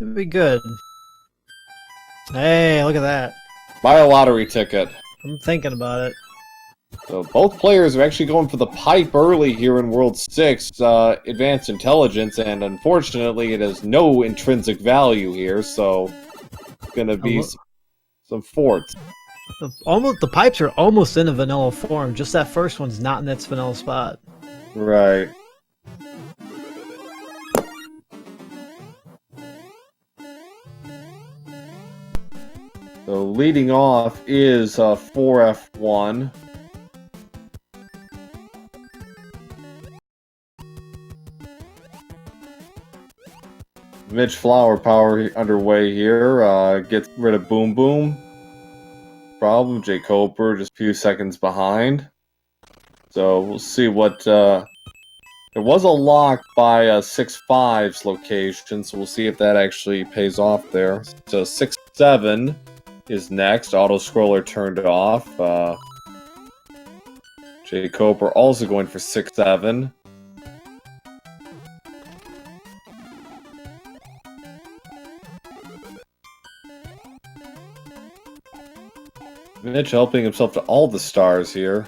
It'd be good. Hey, look at that. Buy a lottery ticket. I'm thinking about it. So both players are actually going for the pipe early here in World 6, Advanced Intelligence, and unfortunately it has no intrinsic value here, so it's going to be some forts. The pipes are almost in a vanilla form, just that first one's not in its vanilla spot. Right. So leading off is 4F1. Mitch Flowerpower underway here. Gets rid of Boom Boom. Problem, jkoper just a few seconds behind. So we'll see what... there was a lock by 6-5's location, so we'll see if that actually pays off there. So 6-7 is next. Auto-scroller turned off. jkoper also going for 6-7. Mitch helping himself to all the stars here.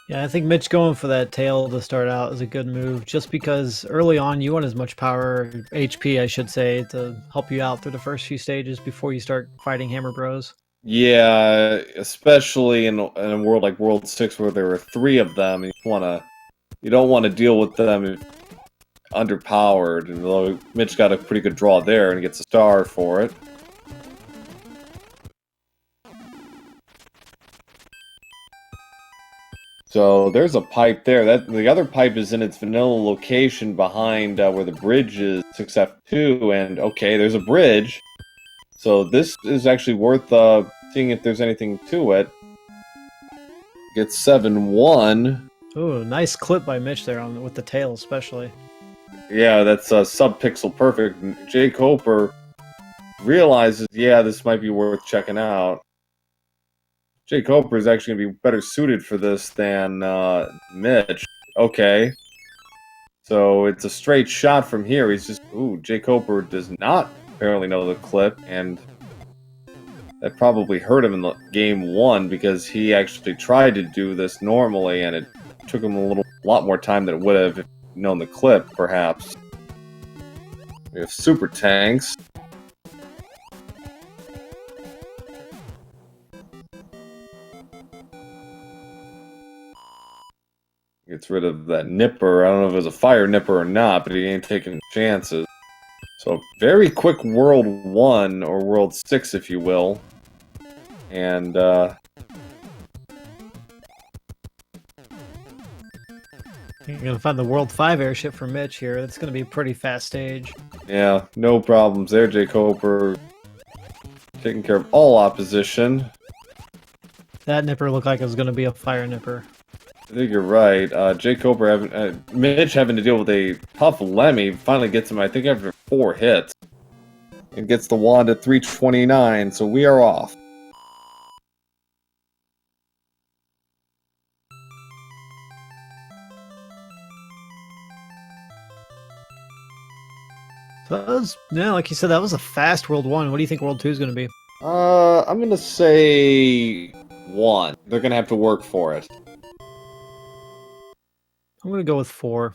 Yeah, I think Mitch going for that tail to start out is a good move, just because early on you want as much power, HP I should say, to help you out through the first few stages before you start fighting Hammer Bros. Yeah, especially in a world like World 6 where there are 3 of them, you don't want to deal with them underpowered. And although Mitch got a pretty good draw there and gets a star for it. So there's a pipe there. The other pipe is in its vanilla location behind where the bridge is 6F2, and okay, there's a bridge. So this is actually worth seeing if there's anything to it. Gets 7-1. Ooh, nice clip by Mitch there with the tail especially. Yeah, that's sub-pixel perfect. jkoper realizes, yeah, this might be worth checking out. jkoper is actually going to be better suited for this than Mitch. Okay. So it's a straight shot from here. He's just... Ooh, jkoper does not apparently know the clip, and that probably hurt him in the game 1 because he actually tried to do this normally, and it took him a lot more time than it would have if he'd known the clip, perhaps. We have super tanks. Gets rid of that nipper. I don't know if it was a fire nipper or not, but he ain't taking chances. So, very quick World 1, or World 6, if you will. And, You're gonna find the World 5 airship for Mitch here. That's gonna be a pretty fast stage. yeah, no problems there, jkoper. Taking care of all opposition. That nipper looked like it was gonna be a fire nipper. I think you're right. jkoper Mitch having to deal with a tough Lemmy finally gets him, I think, after 4 hits. And gets the wand at 329, so we are off. So that was, yeah, like you said, that was a fast World 1. What do you think World 2 is gonna be? I'm gonna say 1. They're gonna have to work for it. I'm gonna go with 4.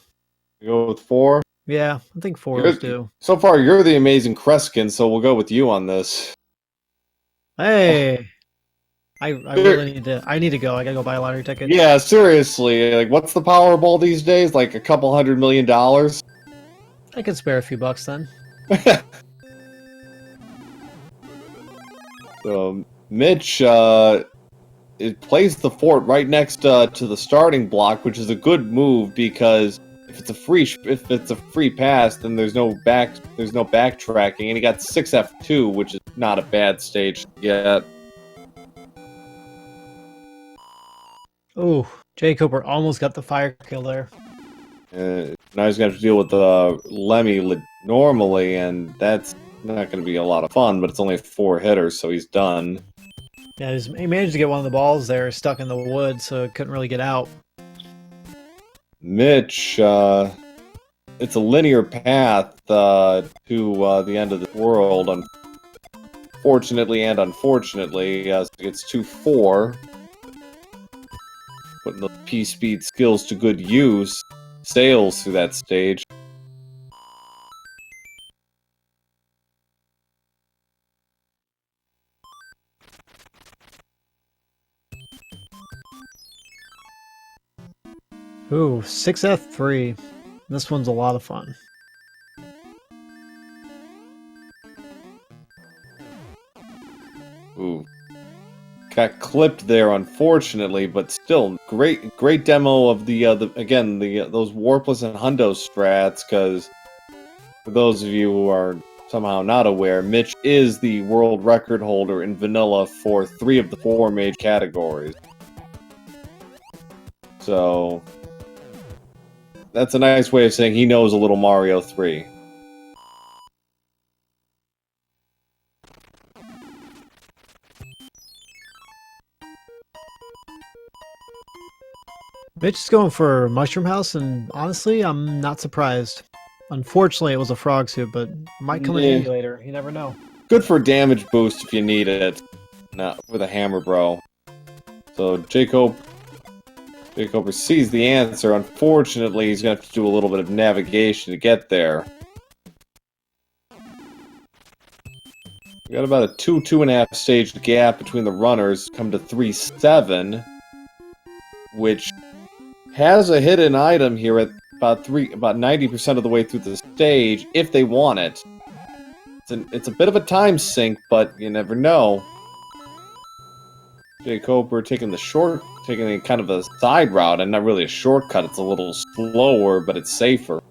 You go with 4? Yeah, I think 4 is due. So far, you're the amazing Kreskin, so we'll go with you on this. Hey! I really need to... I need to go. I gotta go buy a lottery ticket. Yeah, seriously. Like, what's the Powerball these days? Like, a couple $100 million? I could spare a few bucks then. So, Mitch, it plays the fort right next to the starting block, which is a good move because if it's a free pass, then there's no backtracking, and he got 6F2, which is not a bad stage to get. Ooh, jkoper almost got the fire kill there. Now he's going to have to deal with the Lemmy normally, and that's not going to be a lot of fun, but it's only 4 hitters, so he's done. Yeah, he managed to get one of the balls there stuck in the wood, so it couldn't really get out. Mitch it's a linear path to the end of the world. Fortunately and unfortunately, so it's 2-4. Putting the P-speed skills to good use. Sails through that stage. Ooh, 6F3. This one's a lot of fun. Ooh. Got clipped there, unfortunately, but still great demo of those Warpless and Hundo strats. Because for those of you who are somehow not aware, Mitch is the world record holder in vanilla for 3 of the 4 major categories. So that's a nice way of saying he knows a little Mario 3. Mitch is going for Mushroom House, and honestly, I'm not surprised. Unfortunately, it was a frog suit, but might come in handy later. You never know. Good for damage boost if you need it. Not with a hammer, bro. So jkoper sees the answer. Unfortunately, he's going to have to do a little bit of navigation to get there. We got about a 2.5 stage gap between the runners. Come to 3-7, which has a hidden item here at about 90% of the way through the stage if they want it. It's a bit of a time sink, but you never know. jkoper taking kind of a side route, and not really a shortcut. It's a little slower, but it's safer.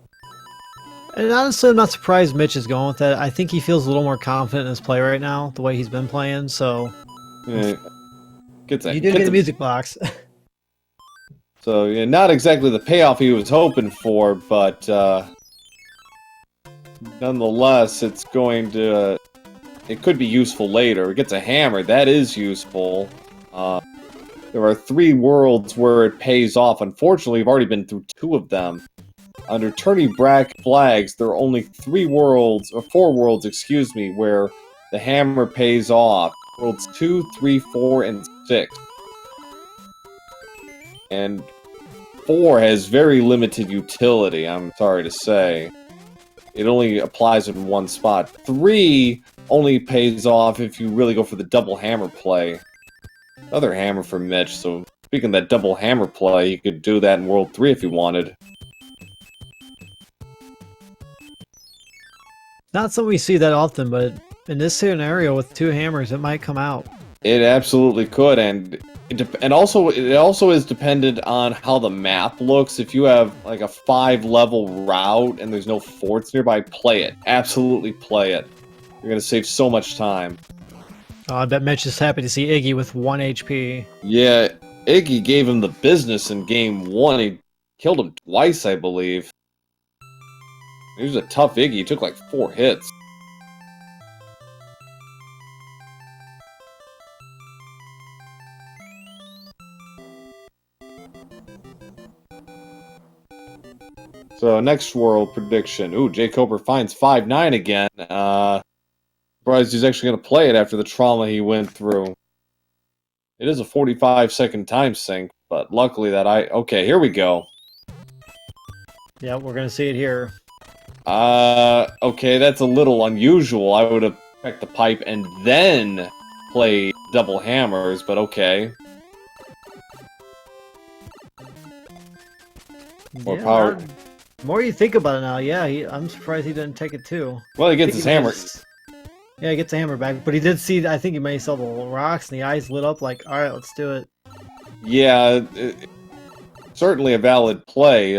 And honestly, I'm not surprised Mitch is going with that. I think he feels a little more confident in his play right now, the way he's been playing, so... You did get a music box. So, yeah, not exactly the payoff he was hoping for, but nonetheless, it could be useful later. It gets a hammer, that is useful. There are 3 worlds where it pays off. Unfortunately, we've already been through 2 of them. Under tourney bracket flags, there are only 4 worlds, excuse me, where the hammer pays off. Worlds 2, 3, 4, and 6. And 4 has very limited utility, I'm sorry to say. It only applies in one spot. 3 only pays off if you really go for the double hammer play. Another hammer for Mitch, so speaking of that double hammer play, you could do that in World 3 if you wanted. Not something we see that often, but in this scenario with 2 hammers, it might come out. It absolutely could, and it also is dependent on how the map looks. If you have like a 5-level route and there's no forts nearby, play it. Absolutely play it. You're gonna save so much time. Oh, I bet Mitch is happy to see Iggy with 1 HP. Yeah, Iggy gave him the business in game 1. He killed him twice, I believe. He was a tough Iggy. He took like 4 hits. So, next world prediction. Ooh, jkoper finds 5-9 again. Surprised he's actually going to play it after the trauma he went through. It is a 45-second time sink, but luckily okay, here we go. Yeah, we're going to see it here. Okay, that's a little unusual. I would have checked the pipe and then play double hammers, but okay. More power. The more you think about it now, yeah, I'm surprised he didn't take it too. Well, he gets his hammer. Yeah, he gets the hammer back, but he did see, I think he may have saw the rocks and the eyes lit up like, alright, let's do it. Yeah, certainly a valid play.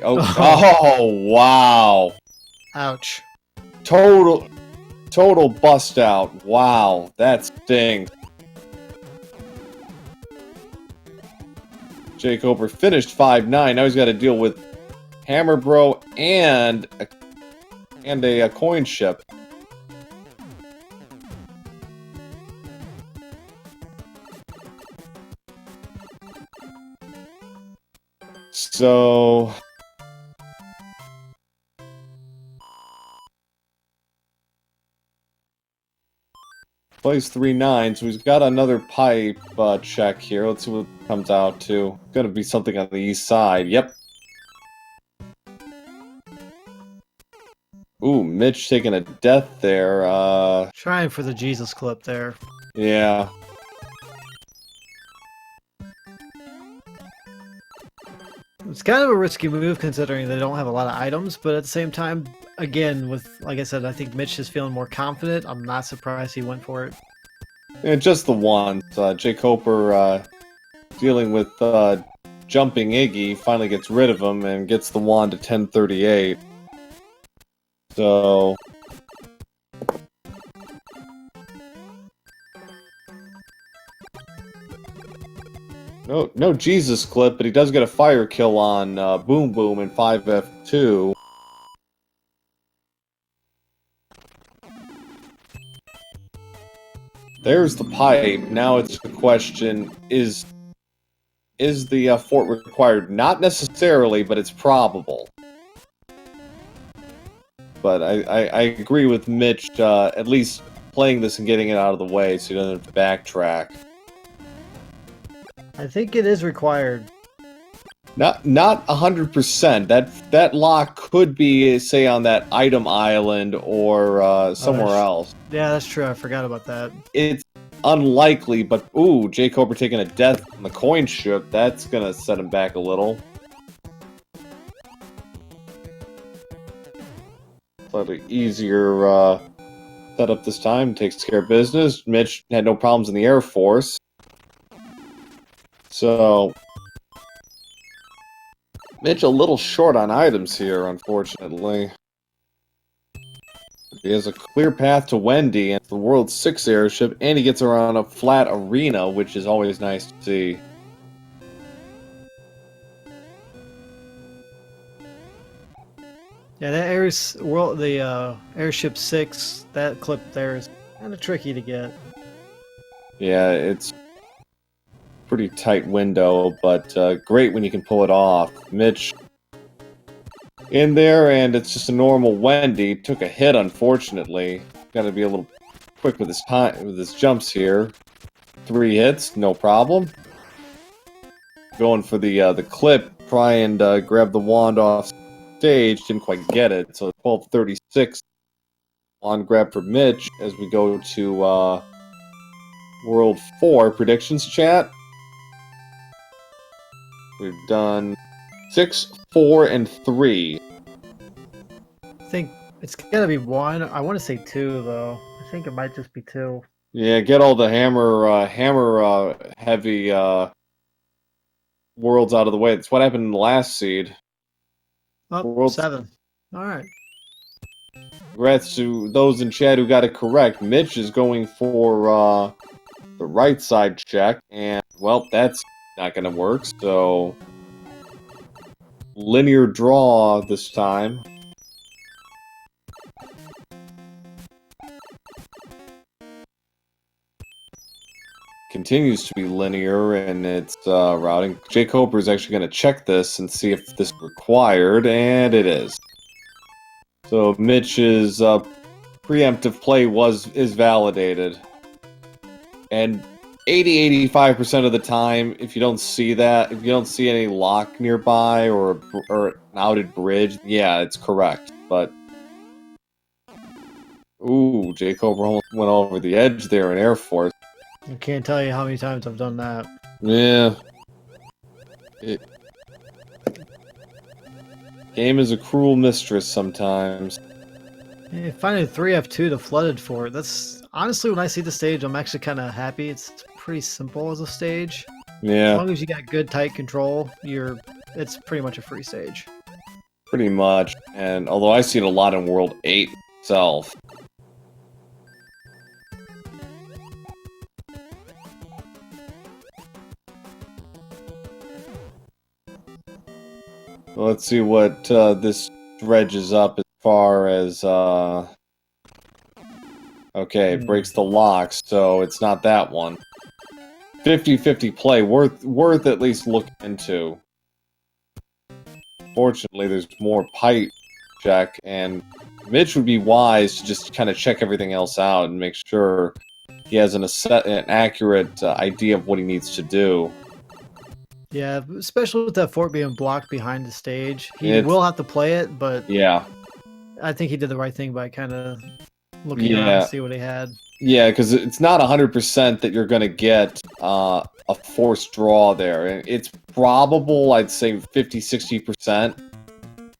Oh, wow. Ouch. Total bust out. Wow, that stings. jkoper finished 5-9. Now he's got to deal with Hammer Bro and a coin ship. So Plays 3-9, so he's got another pipe check here. Let's see what it comes out to. Gonna be something on the east side. Yep. Ooh, Mitch taking a death there. Trying for the Jesus clip there. Yeah. It's kind of a risky move considering they don't have a lot of items, but at the same time, again, with like I said, I think Mitch is feeling more confident. I'm not surprised he went for it. And just the once. jkoper dealing with jumping Iggy finally gets rid of him and gets the wand to 1038. So no Jesus clip, but he does get a fire kill on Boom Boom in 5F2. There's the pipe. Now it's the question, is the fort required? Not necessarily, but it's probable. But I agree with Mitch, at least playing this and getting it out of the way so he doesn't have to backtrack. I think it is required. Not 100%. That lock could be, say, on that item island or somewhere else. Yeah, that's true. I forgot about that. It's unlikely, but ooh, jkoper taking a death on the coin ship. That's gonna set him back a little. Slightly easier setup this time. Takes care of business. Mitch had no problems in the Air Force. So Mitch a little short on items here, unfortunately. He has a clear path to Wendy and the World's 6th airship, and he gets around a flat arena, which is always nice to see. Yeah, that Airship 6, that clip there is kind of tricky to get. Yeah, it's pretty tight window, but great when you can pull it off. Mitch in there, and it's just a normal Wendy. Took a hit, unfortunately. Got to be a little quick with his jumps here. 3 hits, no problem. Going for the clip, try and grab the wand off stage. Didn't quite get it, so 12:36 wand grab for Mitch as we go to World 4 predictions chat. We've done 6, 4, and 3. I think it's gotta be 1. I want to say 2 though. I think it might just be 2. Yeah, get all the hammer heavy worlds out of the way. That's what happened in the last seed. Oh, World 7. All right. Congrats to those in chat who got it correct. Mitch is going for the right side check, and well, that's not going to work. So linear draw this time. Continues to be linear, and it's routing. jkoper is actually going to check this and see if this is required, and it is. So Mitch's preemptive play is validated, and 85% of the time, if you don't see that, if you don't see any lock nearby or an outed bridge, yeah, it's correct. But ooh, jkoper almost went over the edge there in Air Force. I can't tell you how many times I've done that. Yeah. Game is a cruel mistress sometimes. Yeah, finding 3F2 to flooded for, that's honestly when I see the stage, I'm actually kind of happy. It's pretty simple as a stage. Yeah. As long as you got good tight control, it's pretty much a free stage. Pretty much. And although I see it a lot in World 8 itself. Well, let's see what this dredges up as far as okay, it breaks the locks, so it's not that one. 50-50 play, worth at least looking into. Fortunately, there's more pipe check, and Mitch would be wise to just kind of check everything else out and make sure he has an accurate idea of what he needs to do. Yeah, especially with that fort being blocked behind the stage. He It's, will have to play it, but yeah. I think he did the right thing by kind of looking around to Yeah. see what he had. Yeah, because it's not 100% that you're going to get a forced draw there. It's probable, I'd say 50-60%,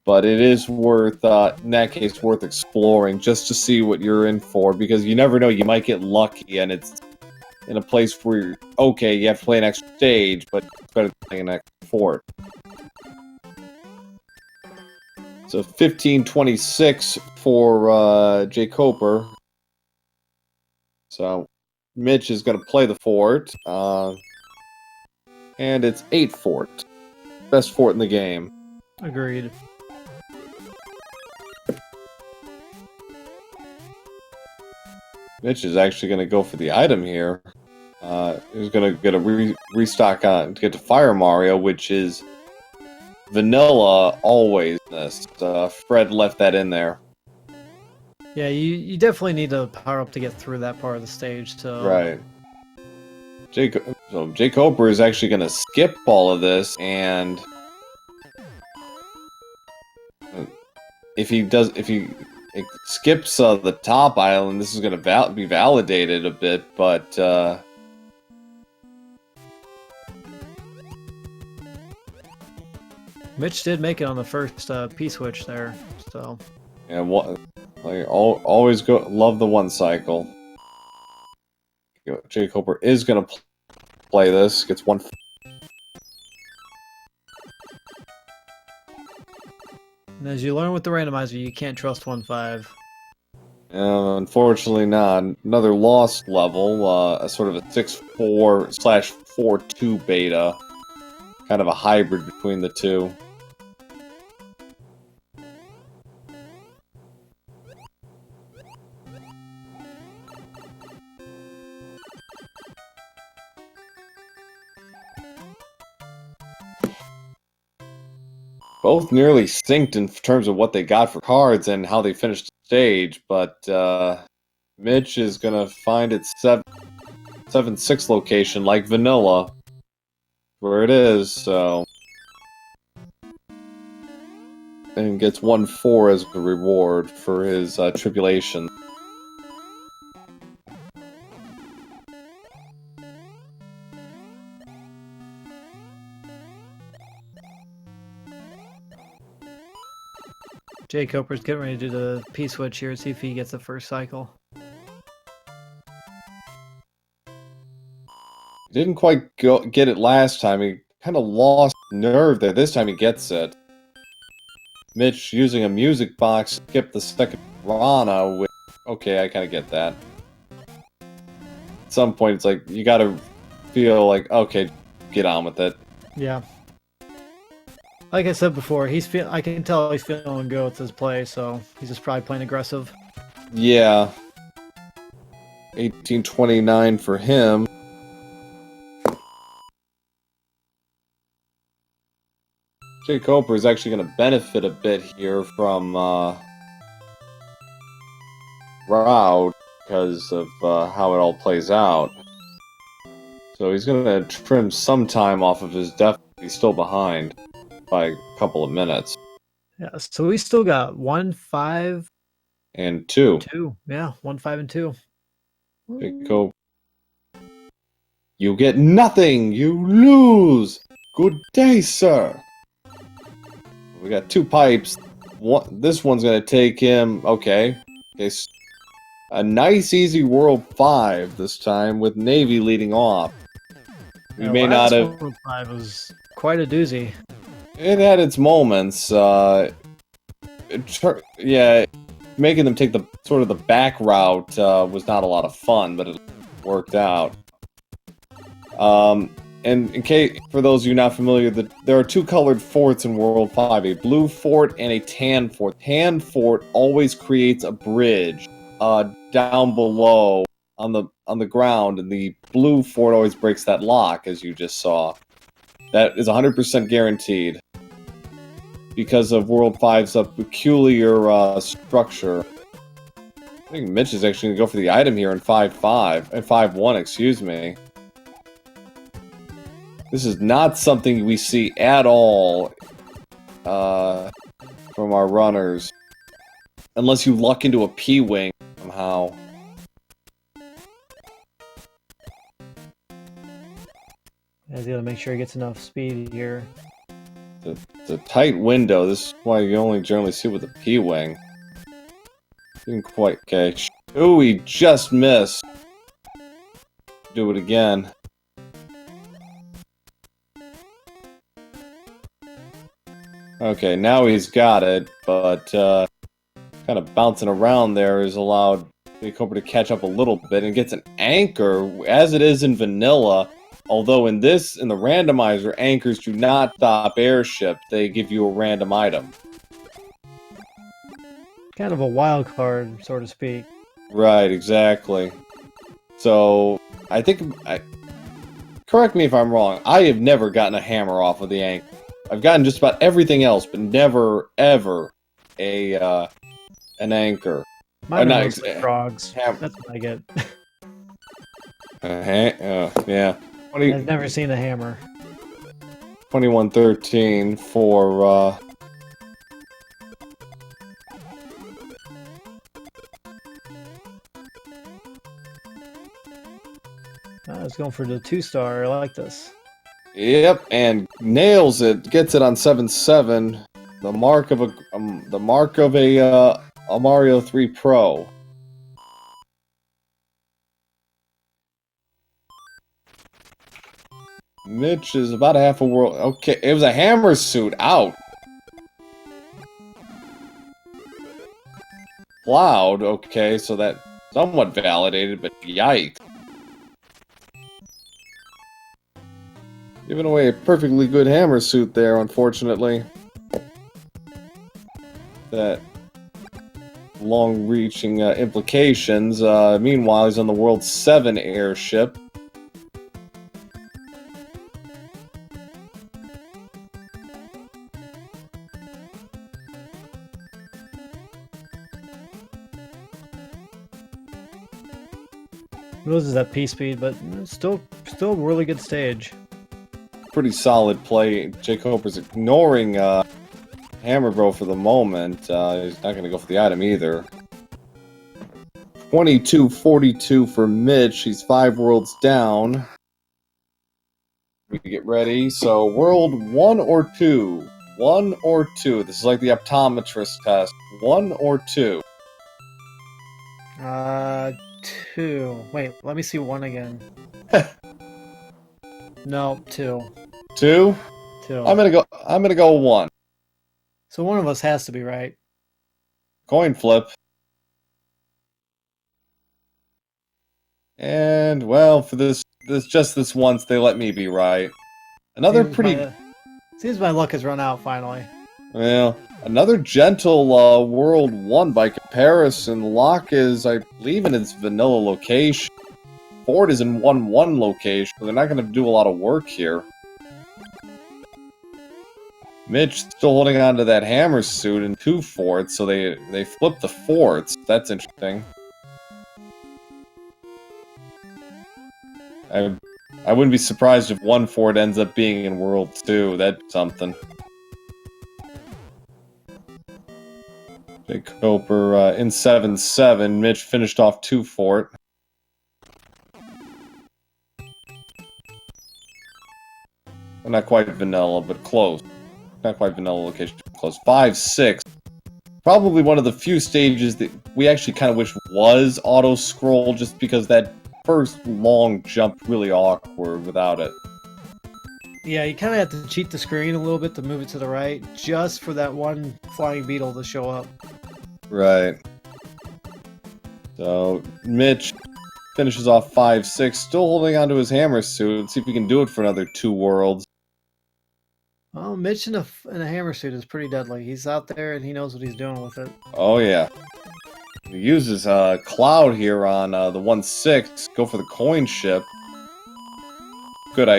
but it is worth, in that case, worth exploring just to see what you're in for, because you never know, you might get lucky, and it's in a place where, okay, you have to play an extra stage, but it's better than playing an extra fort. So 15-26 for jkoper. So Mitch is going to play the fort, and it's 8 fort. Best fort in the game. Agreed. Mitch is actually going to go for the item here. He's going to get a restock on to get to Fire Mario, which is vanilla always. Fred left that in there. Yeah, you definitely need to power up to get through that part of the stage. So Right. So jkoper is actually going to skip all of this, and if he skips the top island, this is going to be validated a bit, but Mitch did make it on the first P-switch there. So yeah, always love the one cycle. jkoper is going to play this. Gets one. And as you learn with the randomizer, you can't trust 1-5. Unfortunately not. Another lost level, a sort of a 6-4/4-2 beta. Kind of a hybrid between the two. Both nearly synced in terms of what they got for cards and how they finished the stage, but Mitch is going to find its 7-6 location like vanilla, where it is, so... And gets 1-4 as a reward for his tribulation. jkoper's getting ready to do the P-switch here, see if he gets the first cycle. Didn't quite get it last time. He kind of lost nerve there. This time he gets it. Mitch using a music box skipped the second Rana, which, okay, I kind of get that. At some point, it's like, you gotta feel like, okay, get on with it. Yeah. Like I said before, I can tell he's feeling good with his play, so he's just probably playing aggressive. Yeah. 1829 for him. jkoper is actually going to benefit a bit here from Route because of how it all plays out. So he's going to trim some time off of his def. He's still behind by a couple of minutes. Yeah, so we still got 1-5 and 2. 2. Yeah, 1-5 and 2. jkoper. You get nothing. You lose. Good day, sir. We got 2 pipes. This one's gonna take him. Okay. A nice, easy World 5 this time with Navy leading off. We may not have. World 5 was quite a doozy. It had its moments. Yeah, making them take the sort of the back route was not a lot of fun, but it worked out. And in case, for those of you not familiar, there are 2 colored forts in World 5, a blue fort and a tan fort. Tan fort always creates a bridge down below on the ground, and the blue fort always breaks that lock, as you just saw. That is 100% guaranteed because of World 5's peculiar structure. think Mitch is actually going to go for the item here in 5-5 and 5-1, excuse me. This is not something we see at all from our runners. Unless you luck into a P-Wing somehow. He's got to make sure he gets enough speed here. It's a tight window. This is why you only generally see with a P-Wing. Didn't quite catch. Ooh, he just missed. Do it again. Okay, now he's got it, but kind of bouncing around there has allowed jkoper to catch up a little bit and gets an anchor, as it is in vanilla. Although in the randomizer, anchors do not stop airship. They give you a random item. Kind of a wild card, so to speak. Right, exactly. So, I think... correct me if I'm wrong. I have never gotten a hammer off of the anchor. I've gotten just about everything else, but never, ever an anchor. Mine are mostly frogs. That's what I get. Yeah. I've never seen a hammer. 2113 for I was going for the 2-star. I like this. Yep, and nails it. Gets it on 7-7. The mark of a Mario 3 Pro. Mitch is about half a world. Okay, it was a hammer suit. Out. Cloud. Okay, so that somewhat validated, but yikes. Giving away a perfectly good hammer suit there, unfortunately. That long-reaching implications. Meanwhile, he's on the World 7 airship. Loses that P speed, but still a really good stage. Pretty solid play. jkoper's ignoring Hammer Bro for the moment. He's not going to go for the item either. 22-42 for Mitch. He's 5 worlds down. We get ready. So, world 1 or 2? 1 or 2? This is like the optometrist test. 1 or 2? 2. Wait, let me see 1 again. No, 2. 2? 2. I'm gonna go 1. So one of us has to be right. Coin flip. And well, for this once, they let me be right. Another Seems my luck has run out finally. Well, another gentle World 1 by comparison. Locke is, I believe, in its vanilla location. Ford is in 1-1 location, so they're not going to do a lot of work here. Mitch still holding on to that hammer suit in 2 forts, so they flip the forts. That's interesting. I wouldn't be surprised if 1 fort ends up being in World 2. That's something. jkoper in 7-7. Mitch finished off 2 fort. Well, not quite vanilla, but close. Not quite vanilla location, close. 5-6. Probably one of the few stages that we actually kind of wish was auto-scroll, just because that first long jump really awkward without it. Yeah, you kind of have to cheat the screen a little bit to move it to the right, just for that one flying beetle to show up. Right. So, Mitch finishes off 5-6, still holding onto his hammer suit. Let's see if we can do it for another 2 worlds. Well, Mitch in a hammer suit is pretty deadly. He's out there and he knows what he's doing with it. Oh, yeah. He uses Cloud here on the 1-6. Go for the coin ship. Good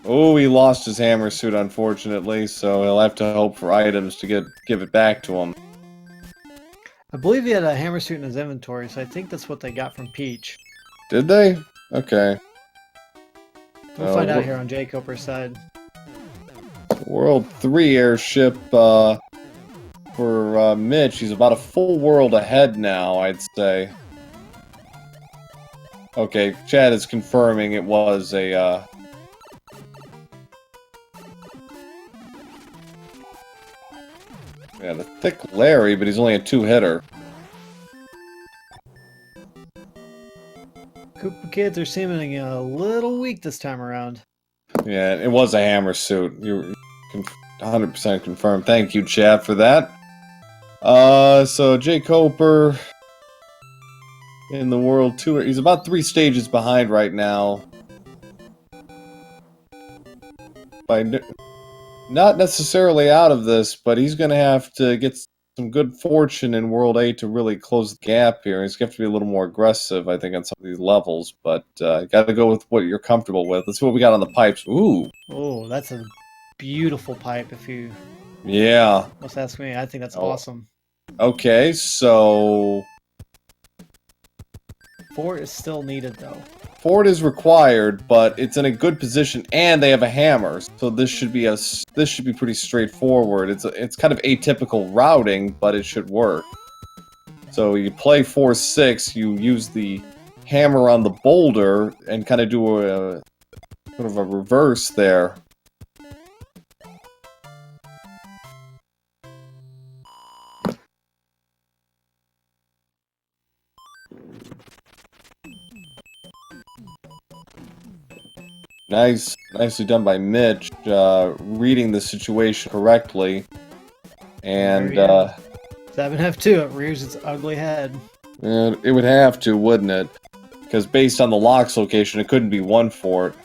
Oh, he lost his hammer suit, unfortunately, so he'll have to hope for items to give it back to him. I believe he had a hammer suit in his inventory, so I think that's what they got from Peach. Did they? Okay. We'll find out here on jkoper's side. World 3 airship for Mitch. He's about a full world ahead now, I'd say. Okay, Chad is confirming it was a... Yeah, the Thick Larry, but he's only a 2-hitter. Koopa kids are seeming a little weak this time around. Yeah, it was a hammer suit. You're 100% confirmed. Thank you, Chad, for that. So jkoper in the World Tour. He's about 3 stages behind right now. Not necessarily out of this, but he's going to have to get some good fortune in World 8 to really close the gap here. He's going to have to be a little more aggressive, I think, on some of these levels, but got to go with what you're comfortable with. Let's see what we got on the pipes. Ooh. Oh, that's a beautiful pipe, if you must ask me. I think that's awesome. Okay, so... Fort is still needed, though. Fort is required, but it's in a good position, and they have a hammer, so this should be pretty straightforward. It's kind of atypical routing, but it should work. So you play 4-6, you use the hammer on the boulder, and kind of do a sort of a reverse there. Nicely done by Mitch, reading the situation correctly. And 7F2, it rears its ugly head. It would have to, wouldn't it? Because based on the lock's location, it couldn't be one fort.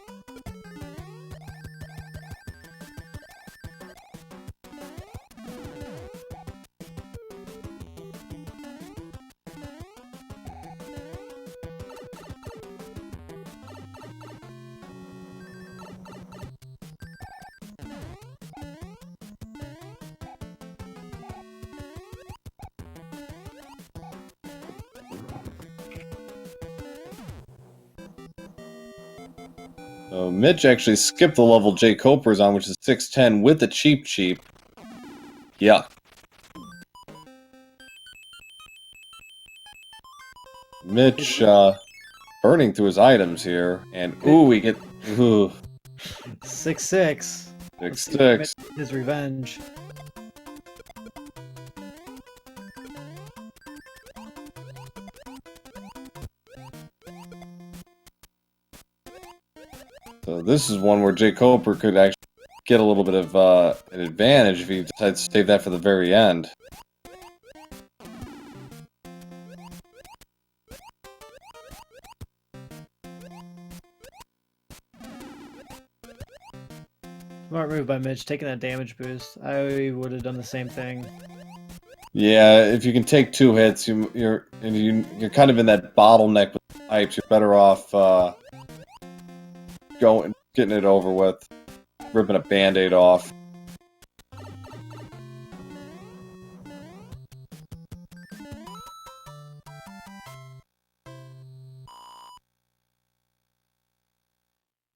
So Mitch actually skipped the level jkoper's on, which is 610 with the cheap. Yuck. Mitch burning through his items here, and ooh, we get 6-6. 6-6. His revenge. So this is one where jkoper could actually get a little bit of an advantage if he decides to save that for the very end. Smart move by Mitch, taking that damage boost. I would have done the same thing. Yeah, if you can take 2 hits, you're kind of in that bottleneck with the pipes. You're better off getting it over with, ripping a band-aid off.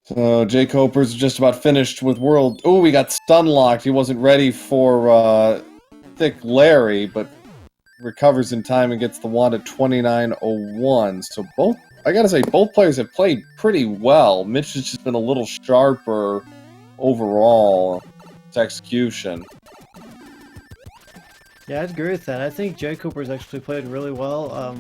So jkoper's just about finished with World. Oh, we got stun locked. He wasn't ready for Thick Larry, but recovers in time and gets the wand at 29:01. So I gotta say, both players have played pretty well. Mitch has just been a little sharper overall. Its execution. Yeah, I'd agree with that. I think jkoper's actually played really well.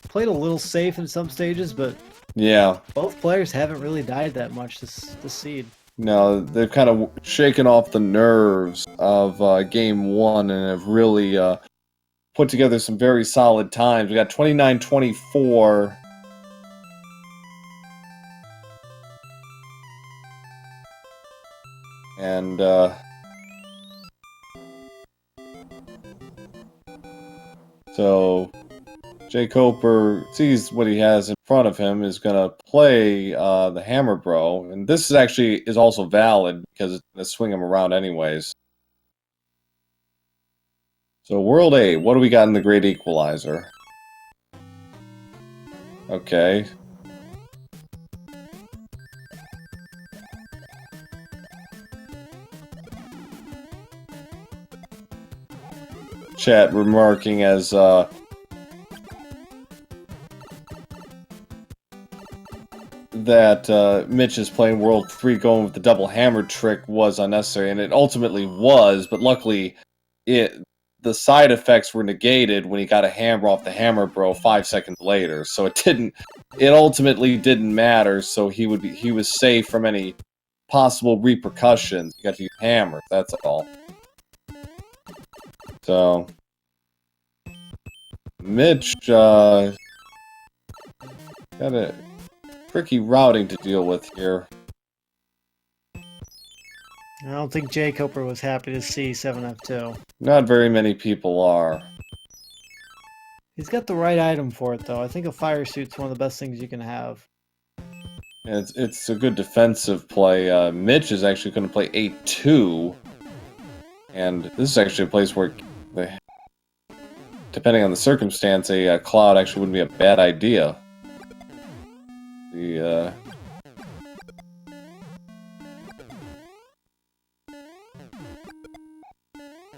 Played a little safe in some stages, but yeah, both players haven't really died that much this seed. No, they've kind of shaken off the nerves of Game 1 and have really put together some very solid times. We got 29-24. And so jkoper sees what he has in front of him, is going to play the hammer bro, and this is actually is also valid because it's going to swing him around anyways. So World A, what do we got in the Great Equalizer? Okay. Chat remarking as that Mitch is playing World 3 going with the double hammer trick was unnecessary, and it ultimately was, but luckily the side effects were negated when he got a hammer off the hammer bro 5 seconds later, so it ultimately didn't matter, so he was safe from any possible repercussions. He got to use hammer, that's all. So Mitch got a tricky routing to deal with here. I don't think jkoper was happy to see 7F2. Not very many people are. He's got the right item for it, though. I think a fire suit's one of the best things you can have. It's a good defensive play. Mitch is actually going to play A2. And this is actually a place where, depending on the circumstance, a cloud actually wouldn't be a bad idea.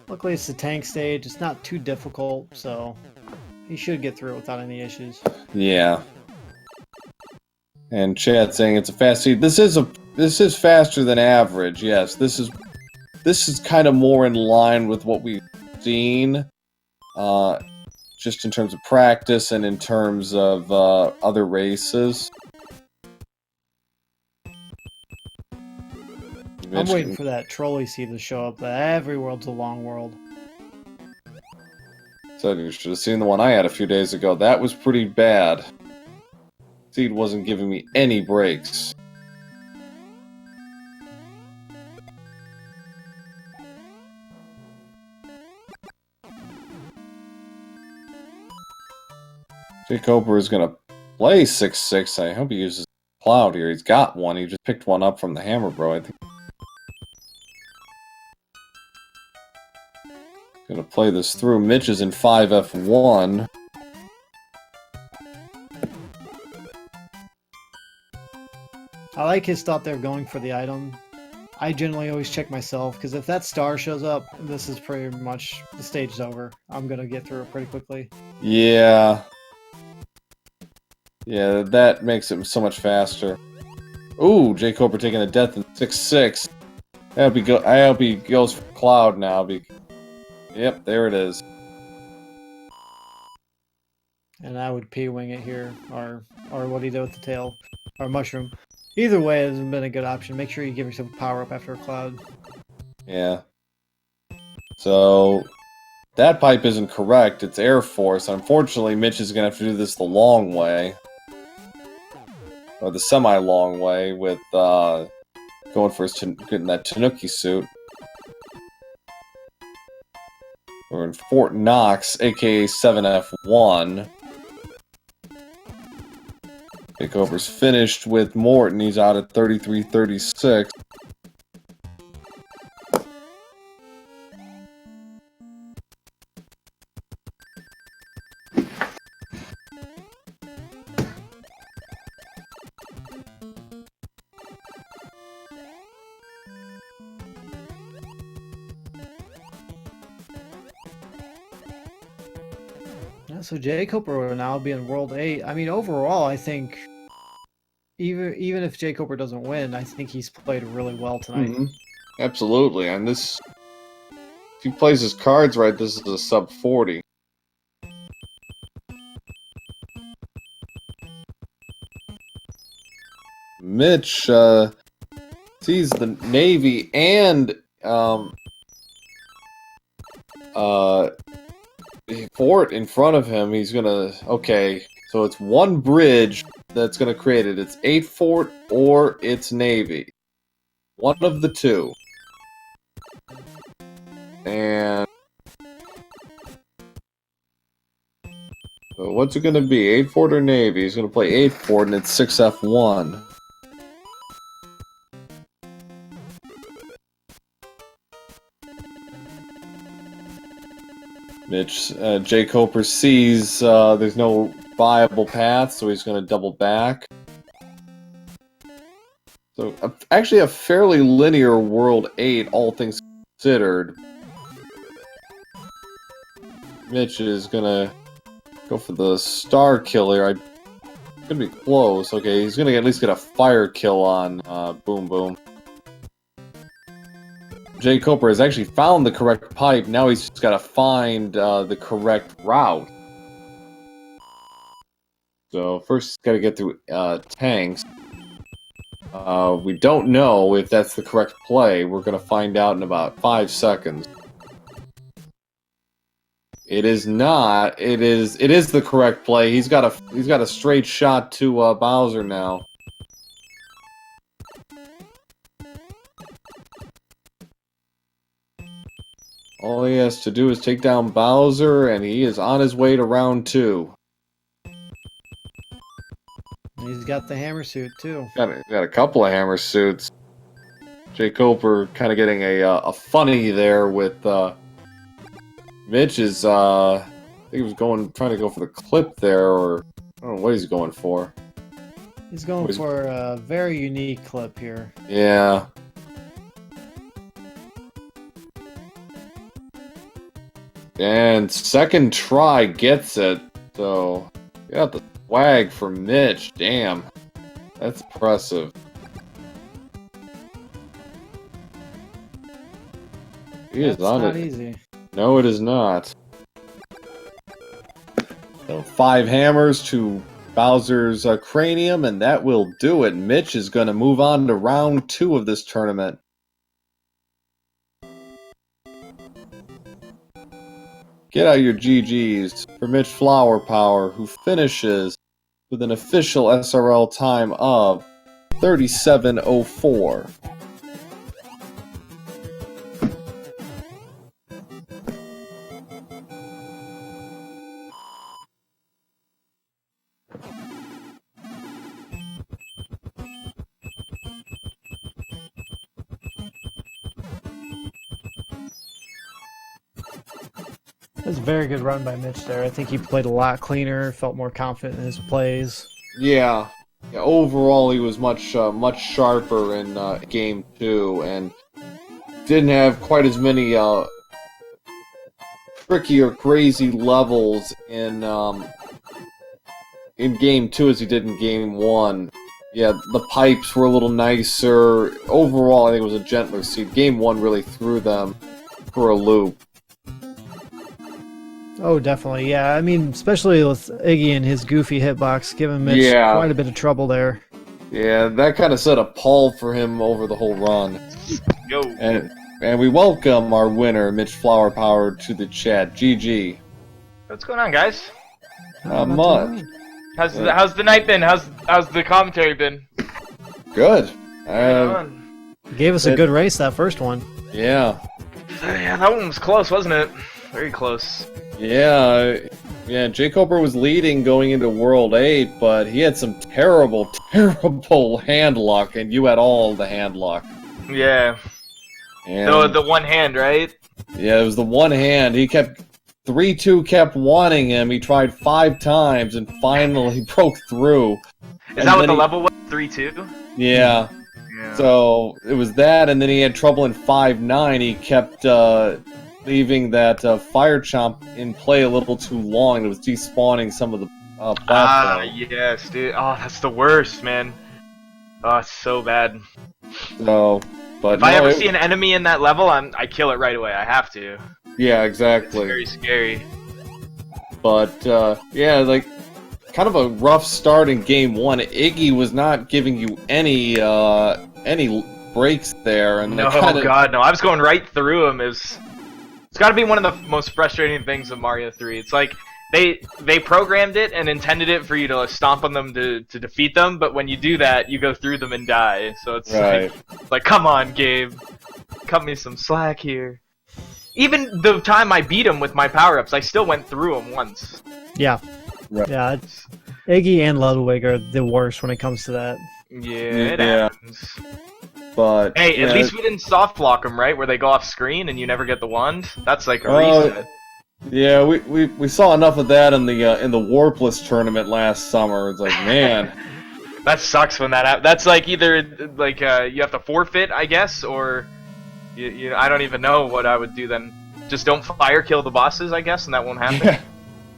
Luckily, it's the tank stage. It's not too difficult, so he should get through it without any issues. Yeah. And chat saying it's a fast seed. This is faster than average. Yes, this is kind of more in line with what we've seen, just in terms of practice and in terms of other races. I'm waiting for that trolley seed to show up. Every world's a long world. So you should have seen the one I had a few days ago. That was pretty bad. Seed wasn't giving me any breaks. jkoper is going to play 6-6. I hope he uses cloud here. He's got one. He just picked one up from the hammer bro, I think. Gonna play this through. Mitch is in 5F1. I like his thought there going for the item. I generally always check myself, because if that star shows up, this is pretty much, the stage is over. I'm gonna get through it pretty quickly. Yeah. Yeah, that makes it so much faster. Ooh, jkoper taking a death in 6-6. I hope he goes for cloud now. Yep, there it is. And I would P-wing it here, or what he did with the tail, or mushroom. Either way, it hasn't been a good option. Make sure you give yourself a power-up after a cloud. Yeah. So, that pipe isn't correct. It's Air Force. Unfortunately, Mitch is going to have to do this the long way. Or the semi-long way with going for getting that Tanuki suit. We're in Fort Knox, aka 7F1. jkoper's finished with Morton. He's out at 33-36. Yeah, so jkoper will now be in World 8. I mean, overall, I think even if jkoper doesn't win, I think he's played really well tonight. Mm-hmm. Absolutely, and this, if he plays his cards right, this is a sub 40. Mitch sees the Navy and fort in front of him. He's gonna, okay, so it's one bridge that's gonna create it. It's 8 fort or it's Navy. One of the two. And So what's it going to be? 8 Fort or Navy? He's going to play 8 Fort, and it's 6F1. Mitch, jkoper sees there's no viable path, so he's going to double back. So, actually a fairly linear World 8, all things considered. Mitch is going to go for the star killer. It's going to be close. Okay, he's going to at least get a fire kill on Boom Boom. jkoper has actually found the correct pipe. Now he's just got to find the correct route. So first he's got to get through tanks. We don't know if that's the correct play. We're going to find out in about 5 seconds. It is not. It is the correct play. He's got a straight shot to Bowser now. All he has to do is take down Bowser, and he is on his way to round 2. He's got the hammer suit too. Got a couple of hammer suits. jkoper kind of getting a funny there with Mitch is I think he was trying to go for the clip there, or I don't know what he's going for. He's going for a very unique clip here. Yeah. And second try gets it, so got the swag for Mitch. Damn, that's impressive. He is on it. Not easy. No, it is not. So 5 hammers to Bowser's cranium, and that will do it. Mitch is going to move on to round 2 of this tournament. Get out your GGs for mitchflowerpower, who finishes with an official SRL time of 37:04. It was a very good run by Mitch there. I think he played a lot cleaner, felt more confident in his plays. Yeah. Overall, he was much sharper in game 2, and didn't have quite as many tricky or crazy levels in game 2 as he did in game 1. Yeah, the pipes were a little nicer. Overall, I think it was a gentler seed. Game 1 really threw them for a loop. Oh, definitely. Yeah, I mean, especially with Iggy and his goofy hitbox, giving Mitch quite a bit of trouble there. Yeah, that kind of set a pall for him over the whole run. Yo. And we welcome our winner, mitchflowerpower, to the chat. GG. What's going on, guys? Not much. How's the night been? How's the commentary been? Good. Gave us a good race, that first one. Yeah. Yeah, that one was close, wasn't it? Very close. Yeah, jkoper was leading going into World 8, but he had some terrible hand luck, and you had all the hand luck. Yeah. And the one hand, right? Yeah, it was the one hand. He kept 3-2 kept wanting him. He tried 5 times, and finally broke through. Is that what the level was? 3-2? Yeah. So it was that, and then he had trouble in 5-9. He kept leaving that fire chomp in play a little too long. It was despawning some of the platform. Yes, dude. Oh, that's the worst, man. Oh, it's so bad. So, but if I ever see an enemy in that level, I kill it right away. I have to. Yeah, exactly. It's very scary. But yeah, like kind of a rough start in game 1. Iggy was not giving you any breaks there, and no, God, no. I was going right through him. It's got to be one of the most frustrating things of Mario 3. It's like they programmed it and intended it for you to stomp on them to defeat them, but when you do that, you go through them and die. So it's like, come on, Gabe, cut me some slack here. Even the time I beat him with my power-ups, I still went through him once. Yeah. Right. Yeah, Iggy and Ludwig are the worst when it comes to that. Yeah, it Yeah. happens. But Hey, yeah, at least we didn't soft block them, right? Where they go off screen and you never get the wand. That's like a Oh, reset. yeah, we saw enough of that in the Warpless tournament last summer. It's like, man, That sucks when that happens. That's like either like you have to forfeit, I guess, or I don't even know what I would do then. Just don't fire kill the bosses, I guess, and that won't happen.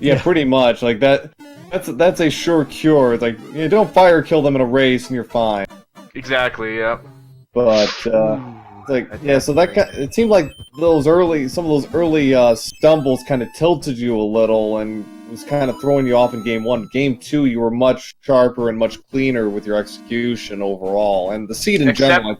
yeah, pretty much like that. That's a sure cure. It's like, yeah, don't fire kill them in a race and you're fine. Exactly. Yeah. But it's like, yeah, so it seemed like some of those early stumbles kind of tilted you a little and was kind of throwing you off in game 1. Game 2, you were much sharper and much cleaner with your execution overall, and the seed in general.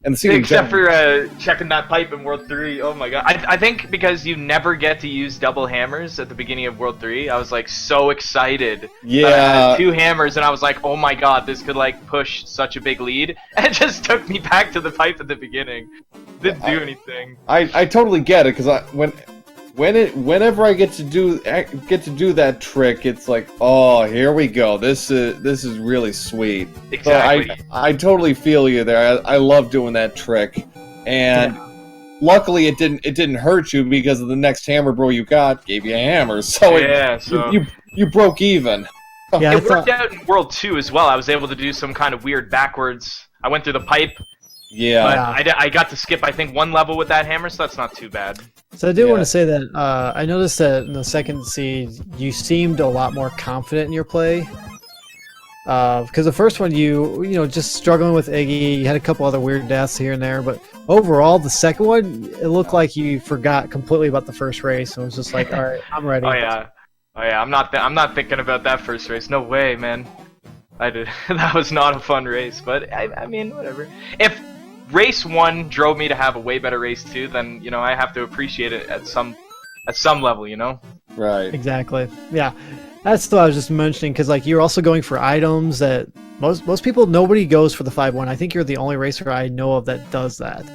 Except for checking that pipe in World 3, oh my god. I think because you never get to use double hammers at the beginning of World 3, I was like so excited. Yeah. I had 2 hammers and I was like, oh my god, this could like push such a big lead. And it just took me back to the pipe at the beginning. Didn't do anything. I totally get it, because whenever I get to do that trick, it's like, oh, here we go. This is really sweet. Exactly. So I totally feel you there. I love doing that trick, and luckily it didn't hurt you, because of the next hammer bro you got gave you a hammer. So you broke even. Yeah, It worked out in World 2 as well. I was able to do some kind of weird backwards. I went through the pipe. Yeah. But I got to skip, I think, 1 level with that hammer, so that's not too bad. So I do want to say that I noticed that in the second seed, you seemed a lot more confident in your play. Because the first one, you just struggling with Iggy, you had a couple other weird deaths here and there, but overall, the second one, it looked like you forgot completely about the first race and was just like, all right, I'm ready. Oh yeah, I'm not thinking about that first race. No way, man. That was not a fun race, but I mean, whatever. If race 1 drove me to have a way better race 2, then I have to appreciate it at some level, Right. Exactly. Yeah, that's what I was just mentioning, because like you're also going for items that most people, nobody goes for the 5-1. I think you're the only racer I know of that does that.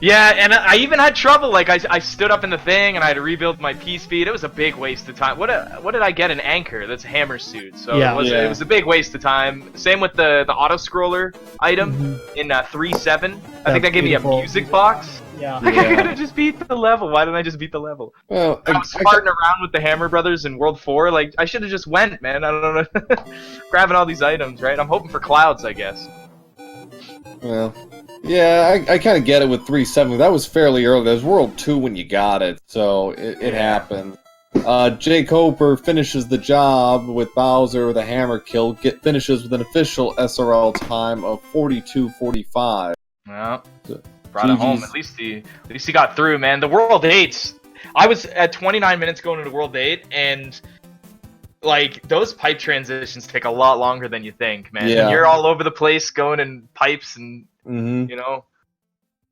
Yeah, and I even had trouble. Like I stood up in the thing and I had to rebuild my P speed. It was a big waste of time. What did I get? An anchor? That's a hammer suit. So Yeah. it was a big waste of time. Same with the auto scroller item in 3-7. I think that gave me a music box. Yeah. Like I could have just beat the level. Why didn't I just beat the level? Well, I was farting around with the Hammer Brothers in World 4. Like I should have just went, man. I don't know. Grabbing all these items, right? I'm hoping for clouds, I guess. Well, yeah, I kind of get it with 3-7. That was fairly early. That was World 2 when you got it, so it happened. jkoper finishes the job with Bowser with a hammer kill. Finishes with an official SRL time of 42:45. Well, brought it home. At least he got through, man. The World 8s. I was at 29 minutes going into World 8, and like those pipe transitions take a lot longer than you think, man. Yeah. And you're all over the place going in pipes, and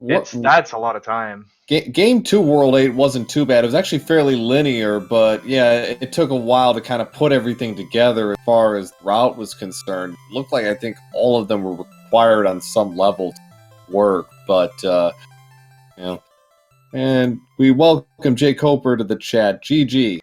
that's a lot of time. Game 2 World 8 wasn't too bad. It was actually fairly linear, but yeah, it took a while to kind of put everything together as far as the route was concerned. It looked like I think all of them were required on some level to work, but and we welcome jkoper to the chat. GG.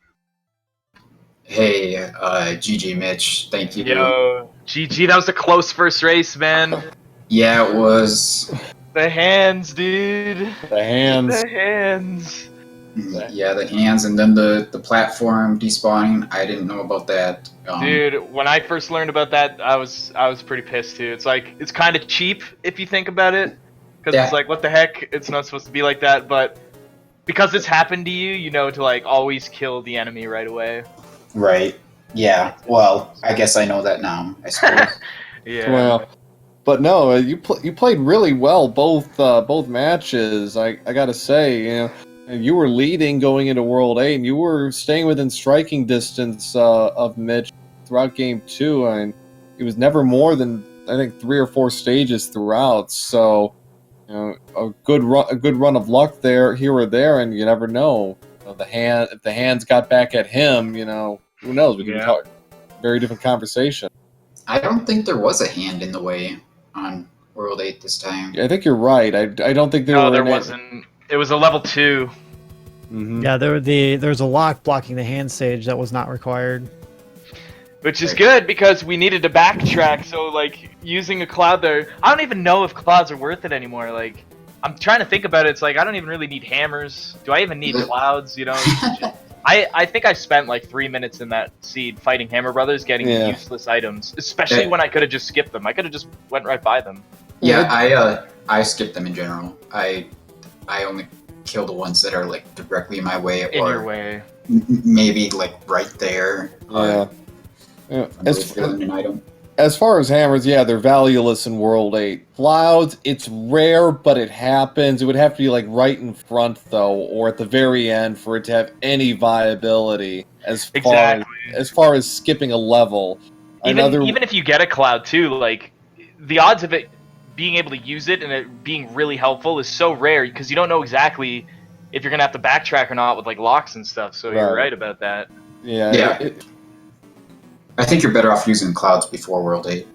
Hey, GG Mitch, thank you. Yo, GG, that was a close first race, man. Yeah, it was. The hands, dude. The hands. The hands. Yeah, the hands, and then the platform despawning. I didn't know about that. Dude, when I first learned about that, I was pretty pissed too. It's like it's kind of cheap if you think about it, because it's like, what the heck? It's not supposed to be like that, but because it's happened to you, to like always kill the enemy right away. Right. Yeah. Well, I guess I know that now, I suppose. Yeah. Well, but no, you played really well both matches. I gotta say, you were leading going into World 8, and you were staying within striking distance of Mitch throughout Game 2. I mean, it was never more than, I think, 3 or 4 stages throughout. So, a good run of luck there, here or there, and you never know. If the hands got back at him, who knows? We could talk very different conversation. I don't think there was a hand in the way on World 8 this time. I think you're right. I don't think there. No, there wasn't. It was a level 2. Mm-hmm. Yeah, there's a lock blocking the hand stage that was not required. Which is good because we needed to backtrack. So like using a cloud there, I don't even know if clouds are worth it anymore. Like I'm trying to think about it. It's like I don't even really need hammers. Do I even need clouds? You know. I think I spent like 3 minutes in that seed fighting Hammer Brothers, getting useless items, especially when I could have just skipped them. I could have just went right by them. Yeah, I skipped them in general. I only kill the ones that are like directly in my way In your way. Maybe like right there. Yeah. An item. As far as hammers, yeah, they're valueless in World 8. Clouds, it's rare, but it happens. It would have to be like right in front, though, or at the very end for it to have any viability as far as skipping a level. Even if you get a cloud too, like the odds of it being able to use it and it being really helpful is so rare because you don't know exactly if you're gonna have to backtrack or not with like locks and stuff. So you're right about that. Yeah. I think you're better off using clouds before World 8.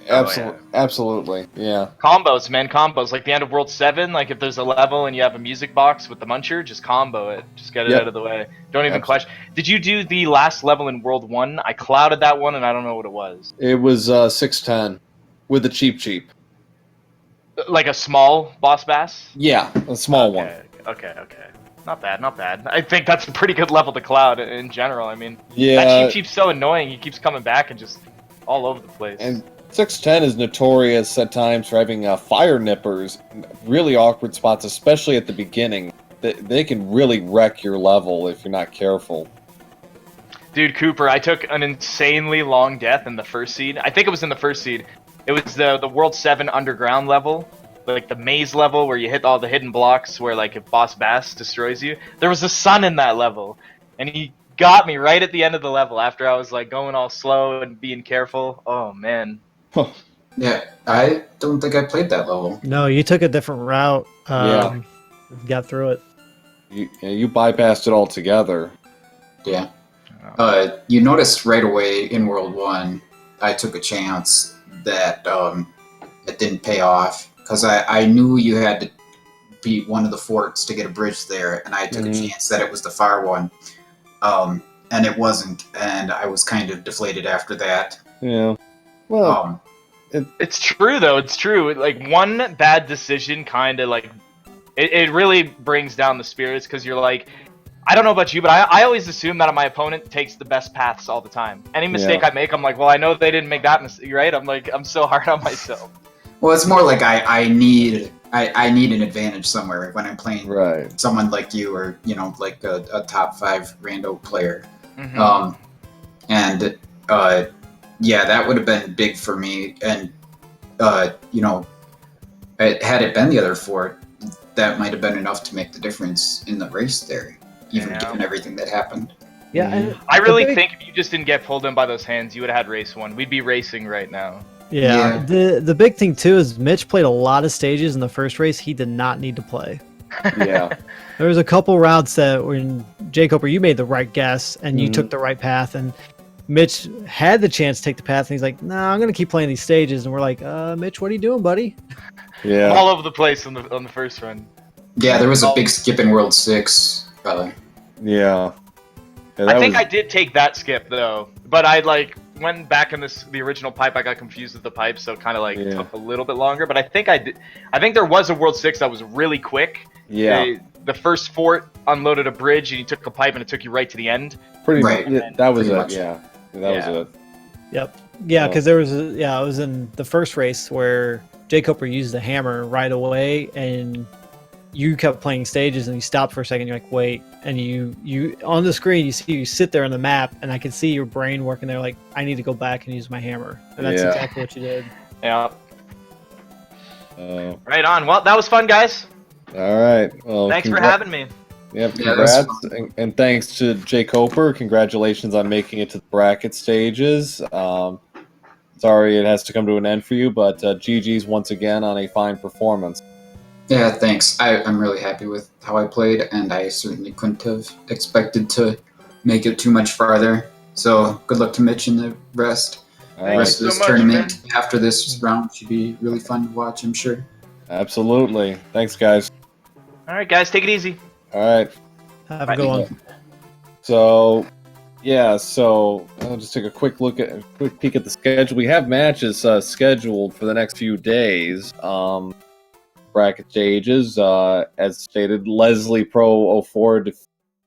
Absolutely, yeah. Combos, man, combos. Like the end of World 7, like if there's a level and you have a music box with the muncher, just combo it. Just get it out of the way. Don't even question. Did you do the last level in World 1? I clouded that one and I don't know what it was. It was 610 with the cheap. Like a small boss bass? Yeah, a small one. Okay. Not bad. I think that's a pretty good level to cloud in general. I mean, yeah, that cheap's so annoying. He keeps coming back and just all over the place. And 610 is notorious at times for having fire nippers, really awkward spots, especially at the beginning. They can really wreck your level if you're not careful. Dude, Cooper, I took an insanely long death in the first seed. I think it was in the first seed. It was the World 7 underground level. Like the maze level where you hit all the hidden blocks where like if Boss Bass destroys you. There was a sun in that level. And he got me right at the end of the level after I was like going all slow and being careful. Oh man. Yeah, I don't think I played that level. No, you took a different route. Got through it. You bypassed it altogether. Yeah. You noticed right away in World 1, I took a chance that it didn't pay off. Because I knew you had to beat one of the forts to get a bridge there, and I took a chance that it was the far one. And it wasn't, and I was kind of deflated after that. Yeah. Well, it's true, though. It's true. Like, one bad decision kind of, like, it really brings down the spirits, because you're like, I don't know about you, but I always assume that my opponent takes the best paths all the time. Any mistake I make, I'm like, well, I know they didn't make that mistake, right? I'm like, I'm so hard on myself. Well, it's more like I need an advantage somewhere when I'm playing someone like you or like a top 5 rando player. Mm-hmm. That would have been big for me. And had it been the other fort, that might have been enough to make the difference in the race there, even given everything that happened. Yeah, I really think if you just didn't get pulled in by those hands, you would have had race 1. We'd be racing right now. Yeah. The big thing too is Mitch played a lot of stages in the first race he did not need to play. Yeah. There was a couple routes that when jkoper, you made the right guess and you took the right path, and Mitch had the chance to take the path and he's like, "No, I'm gonna keep playing these stages." And we're like, Mitch, what are you doing, buddy?" Yeah. All over the place on the first run. Yeah, there was a big skip in World 6. Yeah. I think I did take that skip though, but I went back in the original pipe. I got confused with the pipe, so it kind of took a little bit longer. But I think I did. I think there was a World 6 that was really quick. Yeah. The first fort unloaded a bridge, and you took a pipe, and it took you right to the end. Pretty much. Yeah, that was it. Yeah. That was it. Yep. Yeah, because there was it was in the first race where jkoper used the hammer right away, and you kept playing stages, and you stopped for a second. You're like, wait, and you on the screen you sit there on the map, and I can see your brain working there. Like, I need to go back and use my hammer, and that's exactly what you did. Yeah. Right on. Well, that was fun, guys. All right. Well, thanks for having me. Yep. Congrats, and thanks to jkoper. Congratulations on making it to the bracket stages. Sorry it has to come to an end for you, but GG's once again on a fine performance. Yeah, thanks. I'm really happy with how I played, and I certainly couldn't have expected to make it too much farther. So good luck to Mitch and the rest. The rest of this tournament after this round should be really fun to watch, I'm sure. Absolutely. Thanks, guys. All right, guys, take it easy. All right. Have a good one. So, Yeah, so I'll just take a quick peek at the schedule. We have matches scheduled for the next few days. Bracket stages, as stated, Leslie Pro 04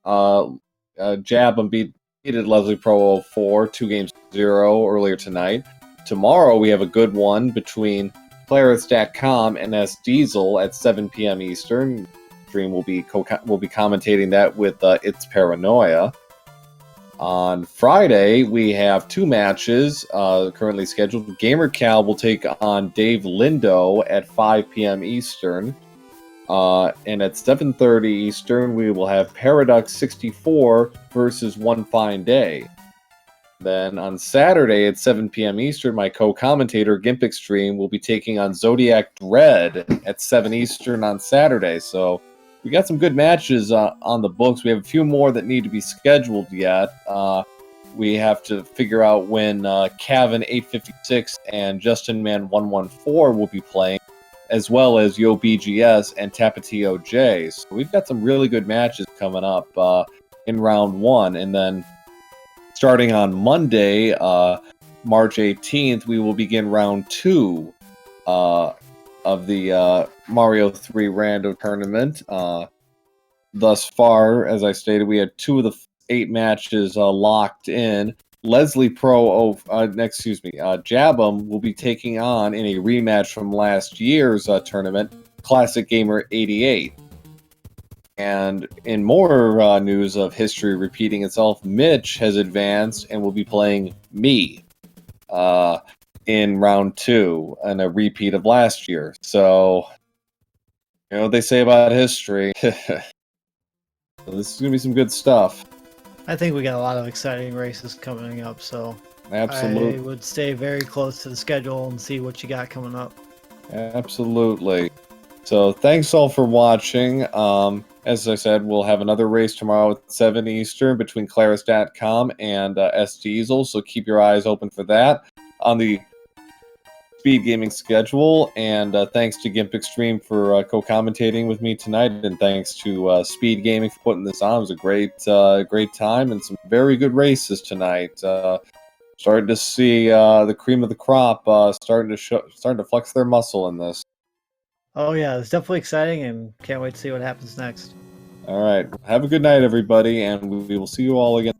Jabum defeated Leslie Pro 04 2-0 earlier tonight. Tomorrow we have a good one between Clarence.com and S Diesel at 7 p.m. Eastern. Stream will be commentating that with It's Paranoia. On Friday, we have two matches currently scheduled. GamerCal will take on Dave Lindo at 5 p.m. Eastern. And at 7:30 Eastern, we will have Paradox 64 versus One Fine Day. Then on Saturday at 7 p.m. Eastern, my co-commentator, Gimp Extreme, will be taking on Zodiac Dread at 7 Eastern on Saturday. So we got some good matches on the books. We have a few more that need to be scheduled yet. We have to figure out when Kevin 856 and Justin Man 114 will be playing, as well as Yo BGS and Tapatio J. So we've got some really good matches coming up in round one. And then starting on Monday, March 18th, we will begin round two of the Mario 3 Rando Tournament. Thus far, as I stated, we had 2 of the 8 matches locked in. Leslie Jabum will be taking on, in a rematch from last year's tournament, Classic Gamer 88. And in more news of history repeating itself, Mitch has advanced and will be playing me in round 2, and a repeat of last year. So, you know what they say about history. So this is going to be some good stuff. I think we got a lot of exciting races coming up, so Absolutely. I would stay very close to the schedule and see what you got coming up. Absolutely. So thanks all for watching. As I said, we'll have another race tomorrow at 7 Eastern between Claris.com and S Diesel, so keep your eyes open for that on the Speed Gaming schedule. And thanks to Gimp Extreme for co-commentating with me tonight, and thanks to Speed Gaming for putting this on. It was a great time and some very good races tonight. Starting to see the cream of the crop starting to flex their muscle in this. Oh yeah, it's definitely exciting, and can't wait to see what happens next. All right, have a good night, everybody, and we will see you all again.